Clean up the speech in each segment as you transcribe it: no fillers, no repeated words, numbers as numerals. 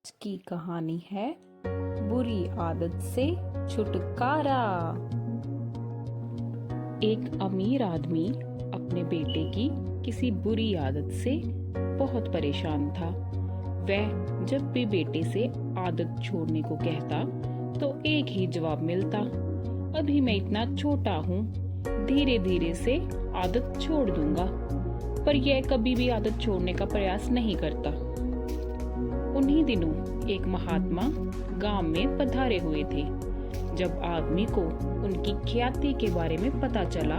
आज की कहानी है बुरी आदत से छुटकारा। एक अमीर आदमी अपने बेटे की किसी बुरी आदत से बहुत परेशान था। वह जब भी बेटे से आदत छोड़ने को कहता तो एक ही जवाब मिलता, अभी मैं इतना छोटा हूँ, धीरे धीरे से आदत छोड़ दूंगा। पर यह कभी भी आदत छोड़ने का प्रयास नहीं करता। उन्हीं दिनों एक महात्मा गांव में पधारे हुए थे। जब आदमी को उनकी ख्याति के बारे में पता चला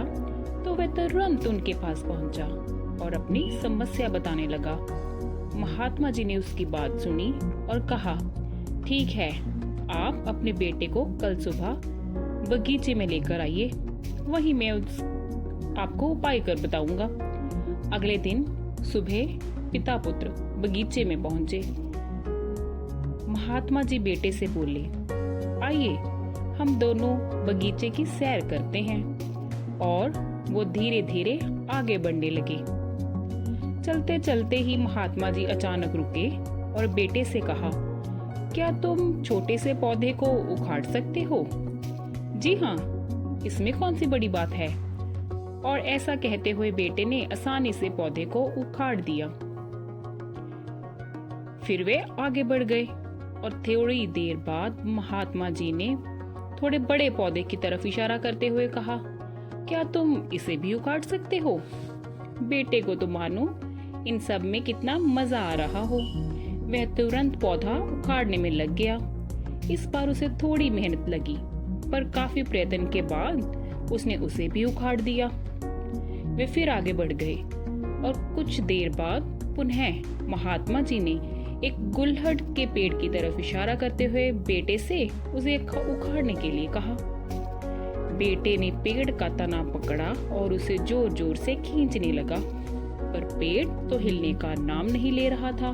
तो वह तुरंत उनके पास पहुंचा और अपनी समस्या बताने लगा। महात्मा जी ने उसकी बात सुनी और कहा, ठीक है, आप अपने बेटे को कल सुबह बगीचे में लेकर आइए, वहीं मैं आपको उपाय कर बताऊंगा। अगले दिन सुबह पिता पुत्र बगीचे में पहुंचे। महात्मा जी बेटे से बोले, आइए हम दोनों बगीचे की सैर करते हैं। और वो धीरे धीरे आगे बढ़ने लगे। चलते चलते ही महात्मा जी अचानक रुके और बेटे से कहा, क्या तुम छोटे से पौधे को उखाड़ सकते हो? जी हाँ, इसमें कौन सी बड़ी बात है। और ऐसा कहते हुए बेटे ने आसानी से पौधे को उखाड़ दिया। फिर वे आगे बढ़ गए और थोड़ी देर बाद महात्मा जी ने थोड़े बड़े पौधे की तरफ इशारा करते हुए कहा, क्या तुम इसे भी उखाड़ सकते हो? बेटे को तो मानो इन सब में कितना मजा आ रहा हो। वह तुरंत पौधा उखाड़ने में लग गया। इस बार उसे थोड़ी मेहनत लगी, पर काफी प्रयत्न के बाद उसने उसे भी उखाड़ दिया। वे फिर आगे बढ़ गए और कुछ देर बाद पुनः महात्मा जी ने एक गुलहड़ के पेड़ की तरफ इशारा करते हुए बेटे से उसे उखाड़ने के लिए कहा। बेटे ने पेड़ का तना पकड़ा और उसे जोर जोर से खींचने लगा, पर पेड़ तो हिलने का नाम नहीं ले रहा था।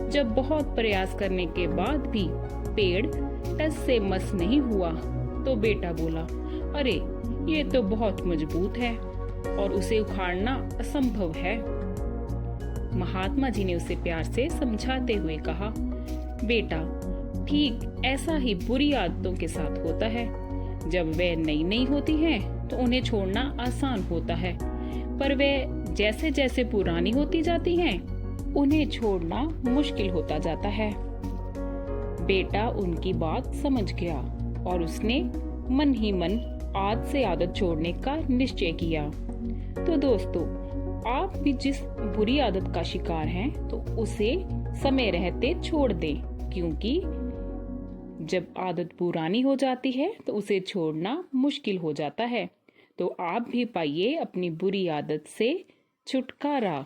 जब बहुत प्रयास करने के बाद भी पेड़ टस से मस नहीं हुआ तो बेटा बोला, अरे ये तो बहुत मजबूत है और उसे उखाड़ना असंभव है। महात्मा जी ने उसे प्यार से समझाते हुए कहा, बेटा, ठीक ऐसा ही बुरी आदतों के साथ होता है। जब वे नई नई होती हैं तो उन्हें छोड़ना आसान होता है, पर वे जैसे जैसे पुरानी होती जाती हैं उन्हें छोड़ना मुश्किल होता जाता है। बेटा उनकी बात समझ गया और उसने मन ही मन आज से आदत छोड़ने का निश्चय किया। तो दोस्तों, आप भी जिस बुरी आदत का शिकार हैं तो उसे समय रहते छोड़ दें, क्योंकि जब आदत पुरानी हो जाती है तो उसे छोड़ना मुश्किल हो जाता है। तो आप भी पाइए अपनी बुरी आदत से छुटकारा।